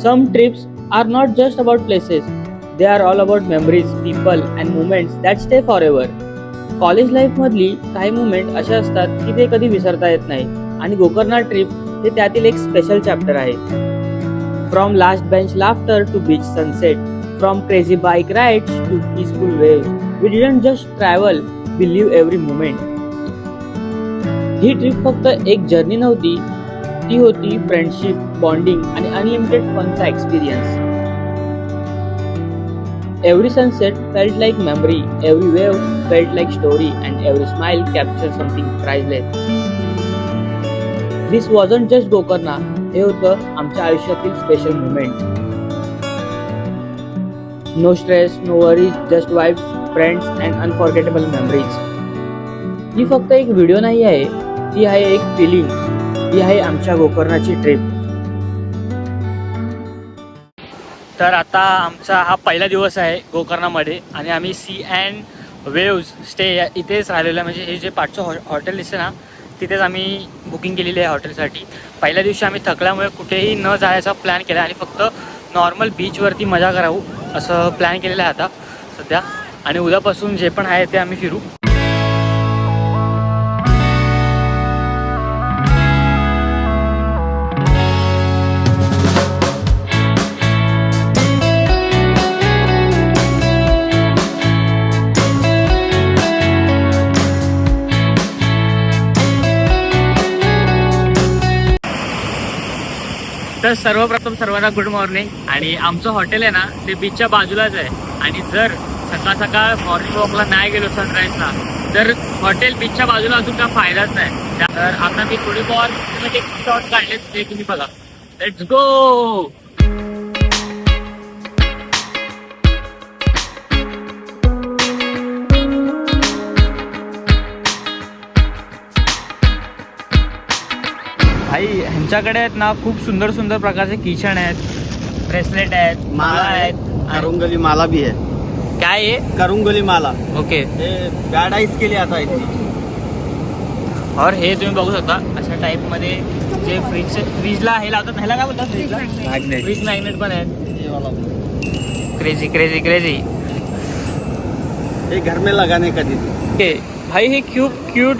Some trips are not just about places, they are all about memories, people and moments that stay forever. College लाईफमधली काही moment अशा असतात की ते कधी विसरता येत नाही आणि गोकर्णा ट्रिप हे त्यातील एक स्पेशल चॅप्टर आहे. From last bench laughter to beach sunset, from crazy bike rides to peaceful waves, we didn't just travel, we live every moment. ही ट्रिप फक्त एक जर्नी नव्हती, ती होती फ्रेंडशिप, बॉन्डिंग आणि अनलिमिटेड फनचा experience. Every sunset felt like memory, every wave felt like story, and every smile captured something priceless. This wasn't just Gokarna, हे होतं आमच्या आयुष्यातील special moment. No stress, no worries, just vibes, friends and unforgettable memories. ही फक्त एक video नाही आहे, ती आहे एक फिलिंग, ती आहे आमच्या गोकर्णाची ट्रिप. तर आता आमचा हा पहिला दिवस आहे गोकर्णामध्ये आणि आम्ही सी अँड वेव्ज स्टे इथेच राहिलेलं आहे. म्हणजे हे जे पाठचं हॉटेल दिसते ना, तिथेच आम्ही बुकिंग केलेली आहे हॉटेलसाठी. पहिल्या दिवशी आम्ही थकल्यामुळे कुठेही न जायचा प्लॅन केला आणि फक्त नॉर्मल बीचवरती मजा करावं असं प्लॅन केलेलं आहे आता सध्या. आणि उद्यापासून जे पण आहे ते आम्ही फिरू. तर सर्वप्रथम सर्वांना गुड मॉर्निंग. आणि आमचं हॉटेल आहे ना ते बीचच्या बाजूलाच आहे आणि जर सकाळ सकाळ मॉर्निंग वॉकला नाही गेलो सनराईजला तर हॉटेल बीचच्या बाजूला असून काय फायदाच नाही. तर आता मी थोडी बहुत एक शॉट काढलेत ते तुम्ही बघा. Let's go. भाई ह्यांच्याकडे आहेत ना खूप सुंदर सुंदर प्रकारचे किचन आहेत, ब्रेसलेट आहेत, माला आहेत, करुंगली माला भी है. काय आहे करुंगली माला. ओके. हे पॅराडाईज केली आता इथे. और हे तुम्ही बघू शकता अशा टाईप मध्ये जे फ्रीजला हे लावतात, ह्याला काय बोलतात फ्रीजला? मॅग्नेट. फ्रीज मॅग्नेट पण आहेत. ये वाला क्रेझी क्रेझी क्रेझी. हे घर में लगाने का दीदी. ओके भाई, हे क्यूट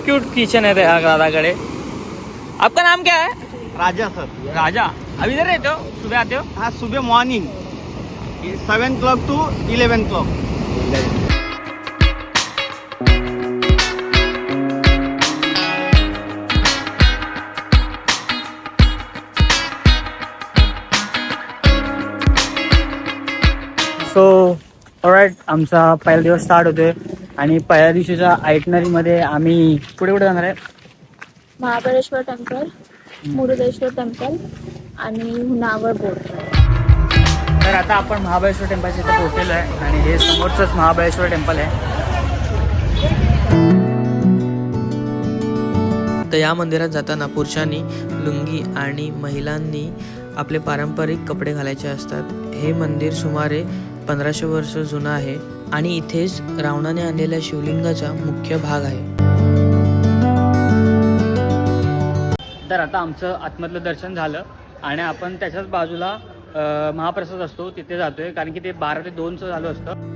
क्यूट किचन है दादाकडे. आपका नाम क्या है? राजा सर. राजा. अभी इधर रहते हो, सुबह आते हो? हाँ, सुबह morning 7 o'clock to 11 o'clock. So all right, आमचा पहिला दिवस स्टार्ट होतोय आणि पहिल्या दिवशीच्या आयटनरीमध्ये आम्ही पुढे कुठे जाणार आहे? महाबळेश्वर टेम्पल, मुरुडेश्वर टेम्पल आणि हुनावर बोट. तर आता आपण महाबळेश्वर टेम्पलच्या इथे पोहोचलेलो आहे आणि हे समोरचंच महाबळेश्वर टेम्पल आहे. तर या मंदिरात जाताना पुरुषांनी लुंगी आणि महिलांनी आपले पारंपरिक कपडे घालायचे असतात. हे मंदिर सुमारे 1500 वर्ष जुनं आहे आणि इथेच रावणाने आणलेल्या शिवलिंगाचा मुख्य भाग आहे. तर आता आमचं आतमधलं दर्शन झालं आणि आपण त्याच्याच बाजूला महाप्रसाद असतो तिथे जातोय, कारण की ते 12 ते 2 चालू असतं.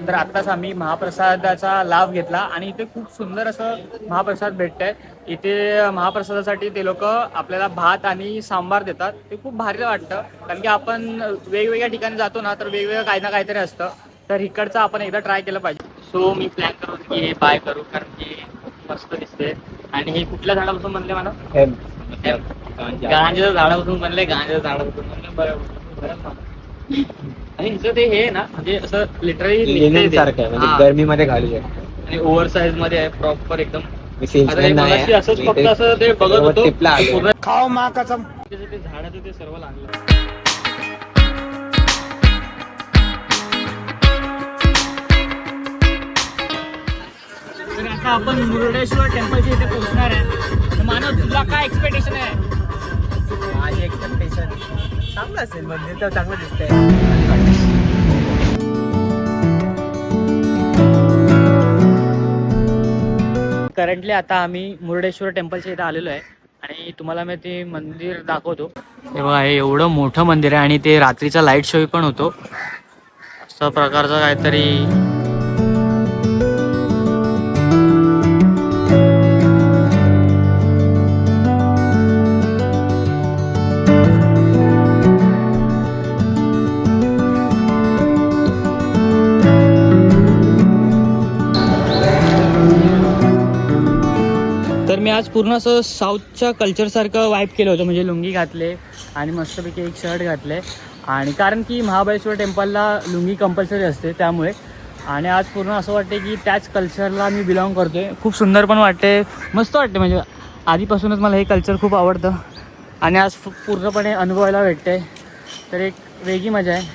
तर आत्ताच आम्ही महाप्रसादाचा लाभ घेतला आणि इथे खूप सुंदर असं महाप्रसाद भेटतंय. इथे महाप्रसादासाठी ते लोक आपल्याला भात आणि सांबार देतात. ते खूप भारी वाटतं, कारण की आपण वेगवेगळ्या ठिकाणी जातो ना तर वेगवेगळं काही ना काहीतरी असतं. तर इकडचं आपण एकदा ट्राय केलं पाहिजे. सो मी प्लॅन करतो की हे बाय करू, कारण की मस्त दिसते. आणि हे कुठल्या झाडापासून बनले मला? गांजाच्या झाडापासून बनले. गांजाच्या झाडापासून बनले. बरोबर. आणि हिचं ते हे ना म्हणजे असं लिटरली सारखं आहे, म्हणजे गरमीमध्ये घालू शकतो. आणि ओव्हर साईज मध्ये आहे प्रॉपर एकदम. असंच फक्त असं ते बघत होतो. खाओ मा कसम. ते झाडाचं ते सर्व लागलं. तर आता आपण मुरुडेश्वर टेम्पलच्या इथे पोहोचणार आहे. तर मानव, तुला काय एक्सपेक्टेशन आहे? माझी एक्सपेक्टेशन चांगलं असेल, मंदिर तर चांगलं दिसतंय. करंटली आता आम्ही मुरुडेश्वर टेम्पलच्या इथं आलेलो आहे आणि तुम्हाला मी ते मंदिर दाखवतो. हे बघा, हे एवढं मोठं मंदिर आहे आणि ते रात्रीचा लाईट शो पण होतो. अशा प्रकारचं काहीतरी तर मी आज पूर्ण असं साऊथच्या कल्चरसारखं वाईब केलं होतं. म्हणजे लुंगी घातले आणि मस्तपैकी एक शर्ट घातले आणि कारण की महाबळेश्वर टेम्पलला लुंगी कंपल्सरी असते त्यामुळे. आणि आज पूर्ण असं वाटते की त्याच कल्चरला मी बिलॉंग करतो आहे. खूप सुंदर पण वाटते, मस्त वाटते. म्हणजे आधीपासूनच मला हे कल्चर खूप आवडतं आणि आज पूर्णपणे अनुभवायला भेटते. तर एक वेगळी मजा आहे.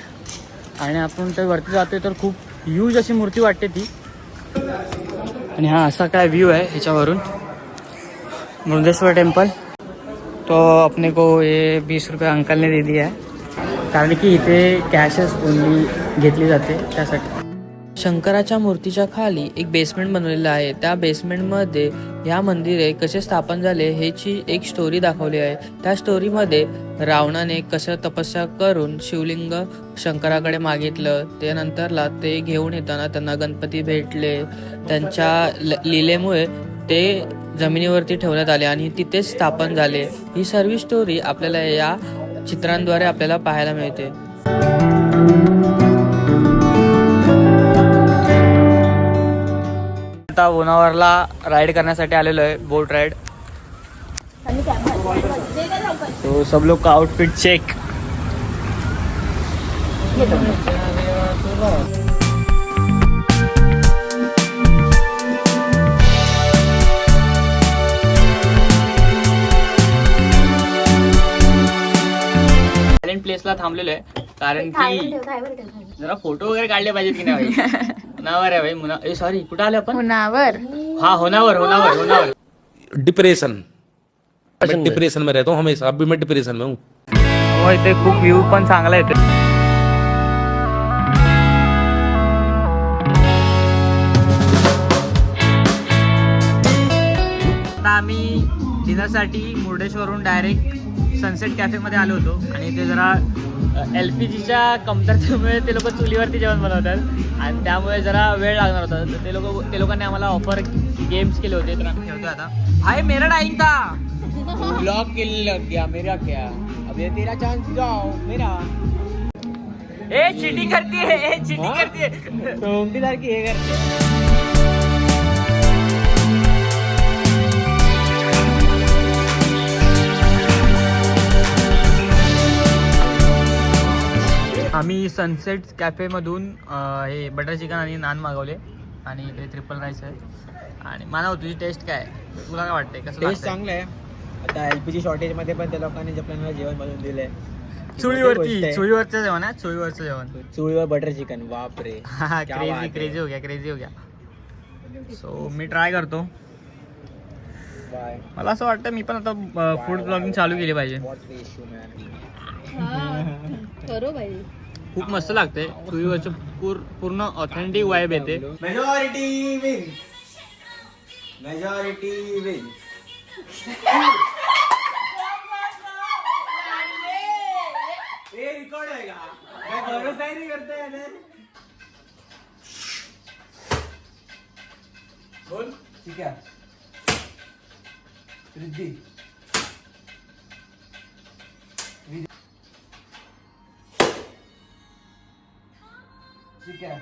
आणि आपण तर वरती जातो आहे तर खूप ह्यूज अशी मूर्ती वाटते ती. आणि हा असा काय व्ह्यू आहे ह्याच्यावरून मुरुडेश्वर टेम्पल. तो अपने को ये 20 रुपये अंकल ने दे दिया है कारण की इथे कॅशच ओनली घेतली जाते त्यासाठी. शंकराच्या मूर्तीच्या खाली एक बेसमेंट बनवलेलं आहे. त्या बेसमेंटमध्ये ह्या मंदिरे कसे स्थापन झाले ह्याची एक स्टोरी दाखवली आहे. त्या स्टोरीमध्ये रावणाने कसं तपस्या करून शिवलिंग शंकराकडे मागितलं, ते नंतरला ते घेऊन येताना त्यांना गणपती भेटले. त्यांच्या लीलेमुळे ते जमिनीवरती ठेवण्यात आले आणि तिथेच स्थापन झाले. ही सर्व स्टोरी आपल्याला या चित्रांद्वारे आपल्याला पाहायला मिळते. आता लोणावळ्याला राईड करण्यासाठी आलेलो आहे, बोट राईड. तो सब लोग का आउटफिट चेक. प्लेसला थांबलेलो आहे कारण की जरा फोटो वगैरे काढले पाहिजेत की नाही भाई. होनावर आहे भाई, मुना. सॉरी, कुठं आले आपण? होनावर. हा, होनावर. डिप्रेशन में रहता हूँ हमेशा. अभी मैं डिप्रेशन में हूँ. हो, इथे खूप व्ह्यू पण चांगला येतो. आता आम्ही डिनरसाठी मुरुडेश्वरहून डायरेक्ट सनसेट कॅफेमध्ये आलो होतो आणि ते जरा LPGच्या कमतरतेमुळे ते लोक चुलीवरती जेवण बनवतात आणि त्यामुळे जरा वेळ लागणार होता. तर ते लोकांनी आम्हाला ऑफर गेम्स केले होते. तर आम्ही ठेवतो आता. हाय, मेरा टाइम था. ब्लॉक किल लग गया मेरा. क्या अब ये तेरा चांस जाओ मेरा. ए चीटिंग करती है. सोंगटी सारखी हे करते. आम्ही सनसेट कॅफेमधून हे बटर चिकन आणि नान मागवले आणि इथे ट्रिपल राईस आहे. आणि मानव, तुझी टेस्ट काय आहे? तुला काय वाटतंय? कसं टेस्ट चांगलं आहे. आता LPG शॉर्टेज मध्ये पण त्या लोकांनी आपल्याला जेवण बनवून दिलंय. चुलीवरचं जेवण आहे. चुळीवर बटर चिकन. बाप रे, क्रेझी हो गया. सो मी ट्राय करतो. मला असं वाटतं मी पण आता फूड ब्लॉगिंग चालू केली पाहिजे. खूप मस्त लागते. चुलीवरचं पूर्ण ऑथेंटिक वाईब येते. Majority wins. ये रिकॉर्ड आहे का? काय भरोसा नाही करता यार. बोल. ठीक आहे. रिद्धी. ठीक आहे.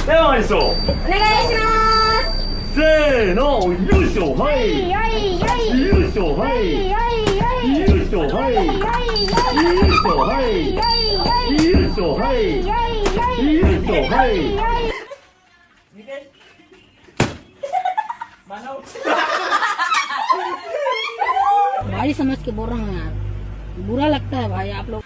ではでしょう。お願いします。せーの、よいしょ、はい。よいしょ、はい。よいしょ、はい。よいしょ、はい。よいしょ、はい。よいしょ、はい。 भारी समझ के बोल रहा हूँ यार, बुरा लगता है भाई आप लोग.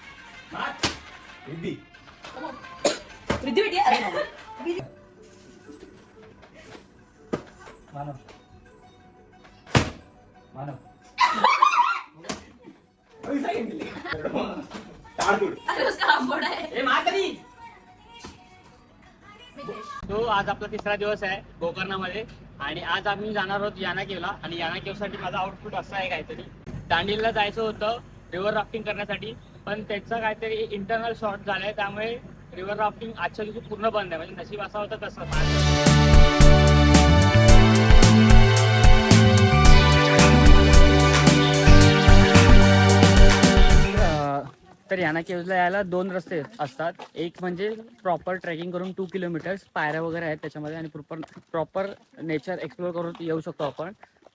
सो आज आपला तिसरा दिवस आहे गोकर्णामध्ये आणि आज आम्ही जाणार आहोत याना केवला. आणि याना केवसाठी माझा आउटफिट असा आहे काहीतरी. दांडेलीला जायचं होतं रिव्हर राफ्टिंग करण्यासाठी, पण त्याचं काहीतरी इंटरनल शॉर्ट झालंय, त्यामुळे रिव्हर राफ्टिंग आजच्या दिवशी पूर्ण बंद आहे. म्हणजे नशीब असं होतं तसं. तर याना केव्जला यायला 2 रस्ते असतात. एक म्हणजे प्रॉपर ट्रेकिंग करून 2 किलोमीटर्स, पायऱ्या वगैरे आहेत त्याच्यामध्ये आणि प्रॉपर नेचर एक्सप्लोर करून येऊ शकतो आपण.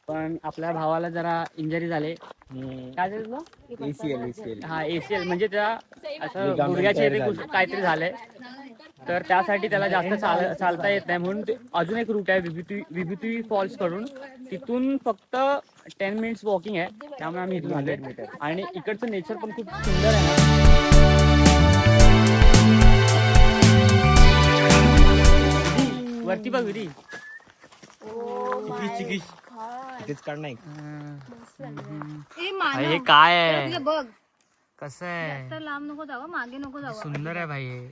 पण आपल्या भावाला जरा इंजरी झाले. काय झालं तुला? ACL. हा ACL म्हणजे त्या असं गुडघ्याचे काहीतरी झालंय, तर त्यासाठी त्याला जास्त चालता येत नाही. म्हणून अजून एक रूट आहे विभूती फॉल्स कडून. तिथून फक्त 10 मिनिट्स वॉकिंग आहे, त्यामुळे आम्ही इथून आलोय. आणि इकडचं नेचर पण खूप सुंदर आहे ना. वरती बघ विधी. हे काय आहे? बघ कसं आहे? लांब नको जावं, मागे नको जावं. सुंदर आहे भाई हे.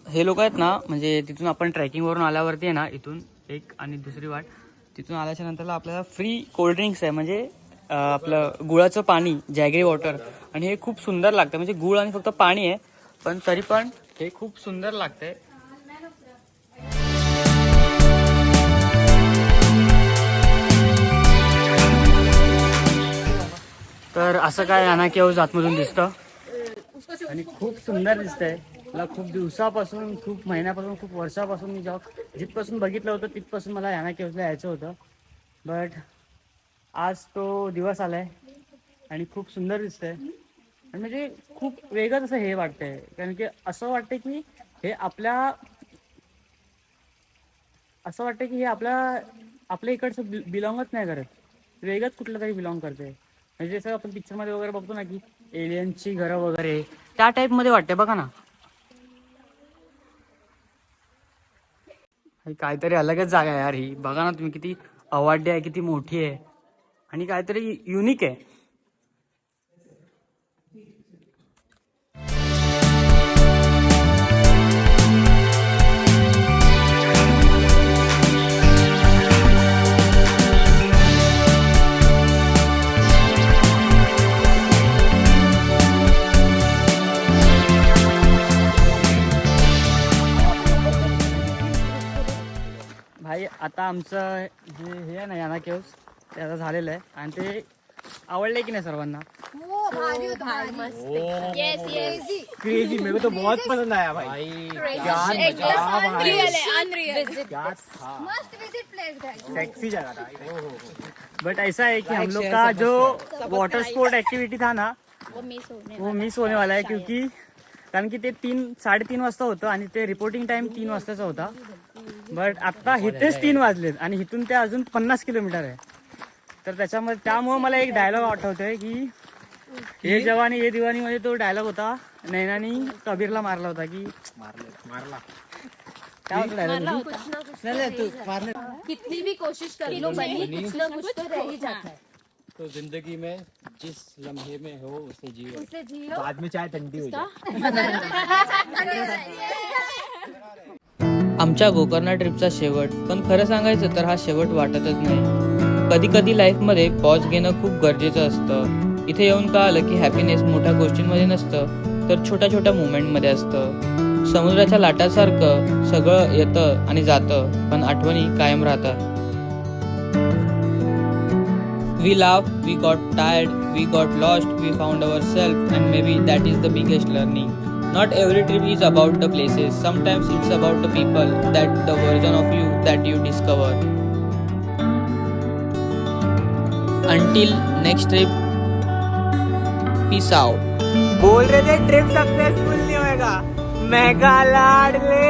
हे लोक आहेत ना, म्हणजे तिथून आपण ट्रेकिंगवरून आल्यावरती आहे ना, इथून एक आणि दुसरी वाट, तिथून आल्याच्या नंतरला आपल्याला फ्री कोल्ड्रिंक्स आहे. म्हणजे आपलं गुळाचं पाणी, जॅगरी वॉटर. आणि हे खूप सुंदर लागतं. म्हणजे गुळ आणि फक्त पाणी आहे, पण तरी पण हे खूप सुंदर लागतंय. तर असं काय याना केव्ज आतमधून दिसतं आणि खूप सुंदर दिसतंय. मला खूप दिवसापासून, खूप महिन्यापासून, खूप वर्षापासून मी जिथपासून बघितलं होतं तिथपासून मला याना केव्जला यायचं होतं. बट आज तो दिवस आलाय आणि खूप सुंदर दिसतंय. आणि म्हणजे खूप वेगळंच असं हे वाटतंय, कारण की असं वाटतंय की हे आपल्या इकडचं बिलॉंगच नाही करत, वेगळंच कुठलं तरी बिलॉंग करते. म्हणजे जसं आपण पिक्चरमध्ये वगैरे बघतो ना की एलियनची घरं वगैरे, त्या टाईपमध्ये वाटते. बघा ना, काहीतरी अलगच जागा आहे यार ही. बघा ना तुम्ही, किती अवाढ्य आहे, किती मोठी आहे आणि काहीतरी युनिक आहे. भाई आता आमचं हे आहे ना याना केव्ज, ते आता झालेलं आहे आणि ते आवडले की नाही सर्वांना? क्रेजी, मेरे को तो बहुत पसंद आया भाई. टैक्सी जगह था. बट ऐसा है कि हम लोग का जो वाटर स्पोर्ट एक्टिविटी था ना, वो मिस होने वाला है. क्योंकि कारण की ते 3-3:30 वाजता होतं आणि ते रिपोर्टिंग टाइम 3 वाजताचा होता. बट आता इथेच 3 वाजलेत आणि इथून ते अजून 50 किलोमीटर आहे. तर त्यामुळे मला एक डायलॉग आठवतोय की हे जवानी ये दिवानी मध्ये तो डायलॉग होता, नैनानी कबीरला मारला होता की मारला. काय होता डायलॉग? कितनी भी कोशिश कर लो बनी, कुछ ना कुछ तो रह ही जाता है. तो जिंदगी में जिस लम्हे में हो उसे जियो, बाद में चाहे ठंडी हो जाए. आमच्या गोकर्णा ट्रिपचा शेवट, पण खरं सांगायचं तर हा शेवट वाटतच नाही. कधी कधी लाईफमध्ये पॉज घेणं खूप गरजेचं असतं. इथे येऊन कळालं की हॅपीनेस मोठ्या गोष्टींमध्ये नसतं, तर छोट्या छोट्या मुवमेंटमध्ये असतं. समुद्राच्या लाटासारखं सगळं येतं आणि जातं, पण आठवणी कायम राहतात. We laughed, we got tired, we got lost, we found ourselves, and maybe that is the biggest learning. Not every trip is about the places. Sometimes it's about the people, that the version of you that you discover. Until next trip, peace out. बोल रहे थे trip successful नहीं होएगा, mega लाडले.